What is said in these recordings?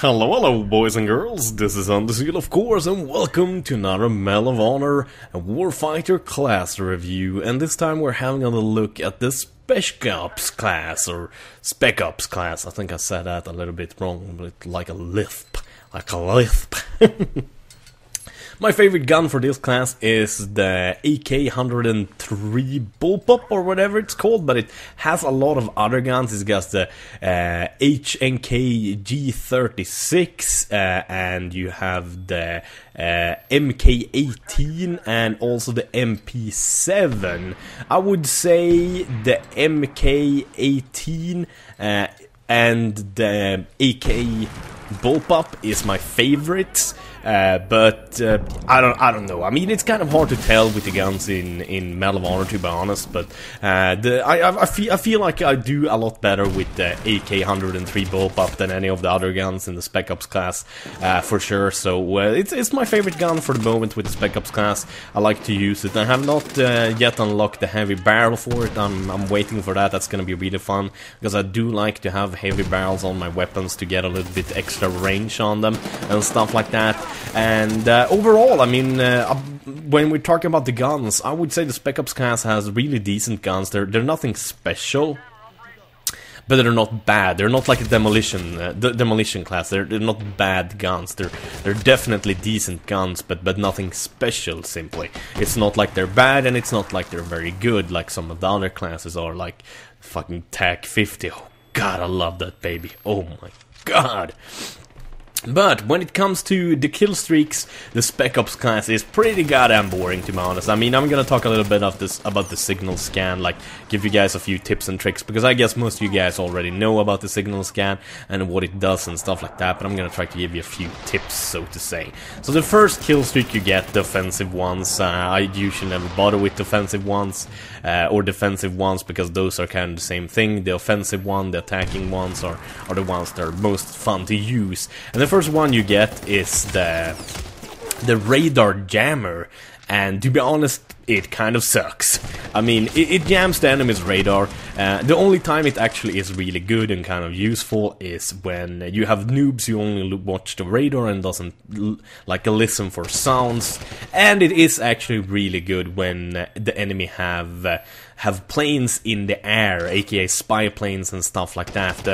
Hello, hello, boys and girls, this is Untitled, of course, and welcome to another Medal of Honor Warfighter Class review, and this time we're having a little look at the Spec Ops Class, or Spec Ops Class. I think I said that a little bit wrong, but like a lisp. My favorite gun for this class is the AK-103 bullpup or whatever it's called, but it has a lot of other guns. It's got the HNK G36 and you have the MK18 and also the MP7. I would say the MK18 and the AK bullpup is my favorite. But I don't know. I mean, it's kind of hard to tell with the guns in Medal of Honor, to be honest. But I feel like I do a lot better with the AK-103 bullpup than any of the other guns in the Spec Ops class, for sure. So it's my favorite gun for the moment with the Spec Ops class. I like to use it. I have not yet unlocked the heavy barrel for it. I'm waiting for that. That's gonna be really fun because I do like to have heavy barrels on my weapons to get a little bit extra range on them and stuff like that. And overall, I mean, when we're talking about the guns, I would say the Spec Ops class has really decent guns. They're nothing special, but they're not bad. They're not like a demolition class. They're not bad guns. They're definitely decent guns, but nothing special. Simply, it's not like they're bad, and it's not like they're very good, like some of the other classes are, like fucking TAC 50. Oh God, I love that baby. Oh my God. But when it comes to the kill streaks, the Spec Ops class is pretty goddamn boring, to be honest. I mean, I'm gonna talk a little bit about the signal scan, like give you guys a few tips and tricks, because I guess most of you guys already know about the signal scan and what it does and stuff like that, but I'm gonna try to give you a few tips, so to say. So the first kill streak you get, the offensive ones, I usually never bother with the offensive ones, or defensive ones, because those are kind of the same thing. The offensive one, the attacking ones are the ones that are most fun to use. And the first one you get is the radar jammer, and to be honest, it kind of sucks. I mean, it jams the enemy's radar. The only time it actually is really good and kind of useful is when you have noobs who only watch the radar and doesn't like listen for sounds. And it is actually really good when the enemy have planes in the air, aka spy planes and stuff like that,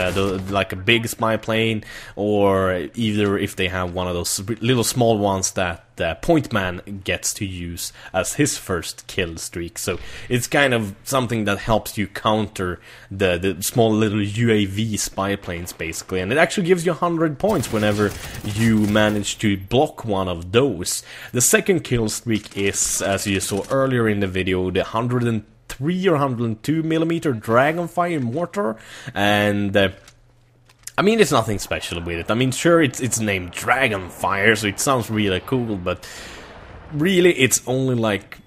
like a big spy plane, or either if they have one of those little small ones that Point Man gets to use as his first kill streak. So it's kind of something that helps you counter the small little UAV spy planes, basically, and it actually gives you 100 points whenever you manage to block one of those. The second kill streak is, as you saw earlier in the video, the 103 or 102 millimeter Dragonfire mortar, and I mean, it's nothing special with it. I mean, sure, it's named Dragonfire, so it sounds really cool, but really, it's only like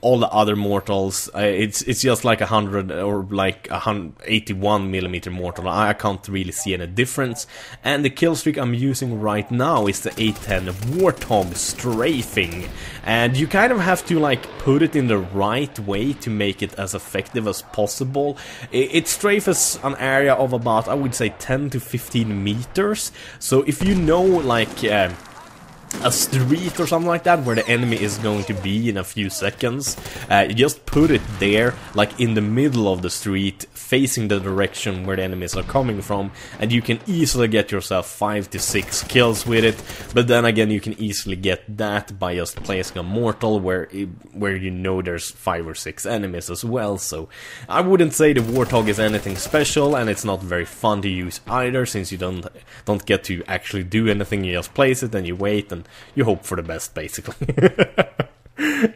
all the other mortals. It's just like 100 or like 181 millimeter mortal. I can't really see any difference. And the kill streak I'm using right now is the A10 Warthog strafing, and you kind of have to like put it in the right way to make it as effective as possible. It strafes an area of about, I would say, 10 to 15 meters. So if you know like a street or something like that where the enemy is going to be in a few seconds, you just put it there, like in the middle of the street, facing the direction where the enemies are coming from, and you can easily get yourself 5 to 6 kills with it. But then again, you can easily get that by just placing a mortal where you know there's 5 or 6 enemies as well. So I wouldn't say the Warthog is anything special, and it's not very fun to use either, since you don't get to actually do anything. You just place it and you wait and you hope for the best, basically.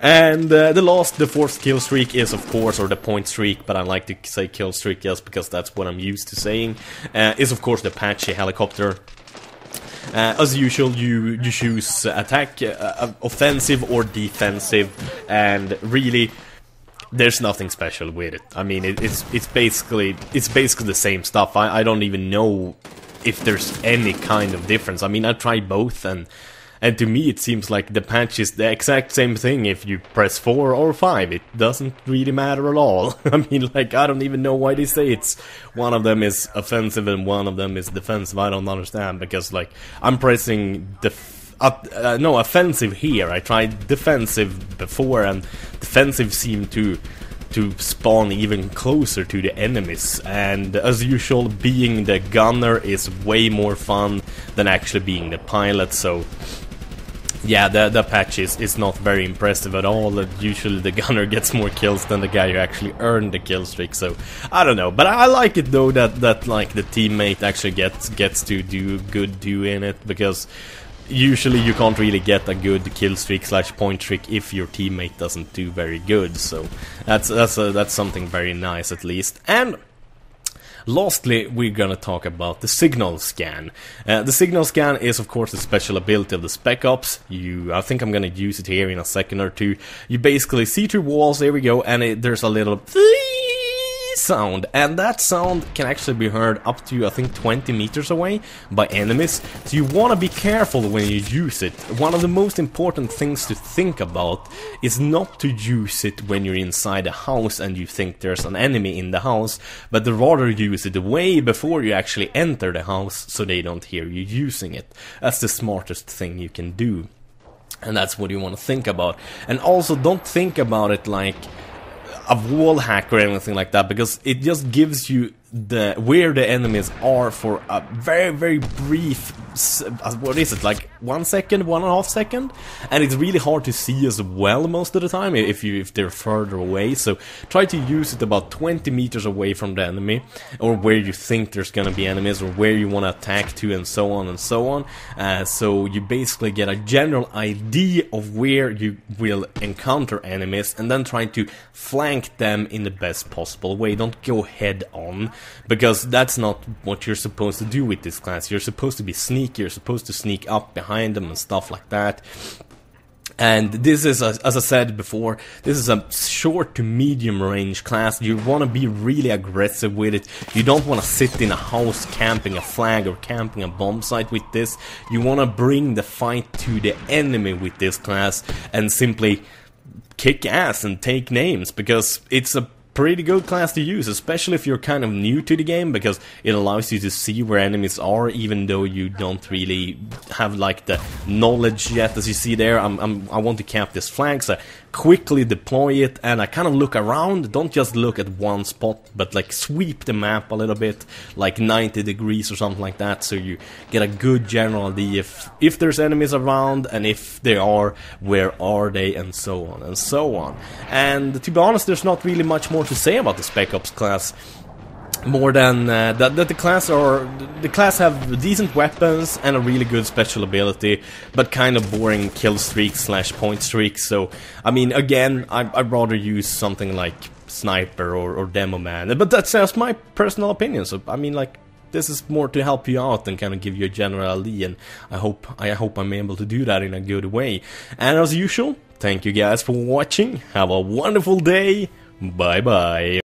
And the fourth kill streak is, of course, or the point streak, but I like to say kill streak just because that's what I'm used to saying, is of course the Apache helicopter. As usual, you choose attack, offensive or defensive, and really there's nothing special with it. I mean, it's basically the same stuff. I don't even know if there's any kind of difference. I mean, I tried both, and And to me it seems like the patch is the exact same thing if you press 4 or 5. It doesn't really matter at all. I mean, like, I don't even know why they say it's one of them is offensive and one of them is defensive. I don't understand, because like I'm pressing no, offensive here. I tried defensive before, and defensive seemed to spawn even closer to the enemies, and as usual, being the gunner is way more fun than actually being the pilot. So yeah, the patch is not very impressive at all. Usually the gunner gets more kills than the guy who actually earned the kill streak, so I don't know. But I like it though that like the teammate actually gets to do good doing it, because usually you can't really get a good kill streak / point streak if your teammate doesn't do very good. So that's something very nice at least. And lastly, we're gonna talk about the signal scan. The signal scan is of course a special ability of the Spec Ops. I think I'm gonna use it here in a second or two. You basically see through walls, there we go, and there's a little sound, and that sound can actually be heard up to I think 20 meters away by enemies, so you want to be careful when you use it. One of the most important things to think about is not to use it when you're inside a house and you think there's an enemy in the house, but to rather use it way before you actually enter the house so they don't hear you using it. That's the smartest thing you can do, and that's what you want to think about. And also don't think about it like a wall hack or anything like that, because it just gives you where the enemies are for a very, very brief, what is it, like 1 second, 1.5 seconds, and it's really hard to see as well most of the time if they're further away. So try to use it about 20 meters away from the enemy, or where you think there's gonna be enemies, or where you want to attack to, and so on and so on. So you basically get a general idea of where you will encounter enemies, and then try to flank them in the best possible way. Don't go head on, because that's not what you're supposed to do with this class. You're supposed to be sneaky, you're supposed to sneak up behind them and stuff like that. And this is, as I said before, this is a short to medium range class. You want to be really aggressive with it. You don't want to sit in a house camping a flag or camping a bomb site with this. You want to bring the fight to the enemy with this class and simply kick ass and take names, because it's a pretty good class to use, especially if you're kind of new to the game, because it allows you to see where enemies are even though you don't really have like the knowledge yet. As you see there, I want to camp this flank, so I quickly deploy it and I kind of look around. Don't just look at one spot, but like sweep the map a little bit, like 90 degrees or something like that, so you get a good general idea if there's enemies around, and if they are, where are they, and so on and so on. And to be honest, there's not really much more to say about the Spec Ops class, more than that the class have decent weapons and a really good special ability, but kind of boring kill streaks / point streaks. So I mean, again, I'd rather use something like Sniper or Demo Man, but that's just my personal opinion. So I mean, like, this is more to help you out and kind of give you a general idea, and I hope I'm able to do that in a good way. And as usual, thank you guys for watching. Have a wonderful day. Bye bye.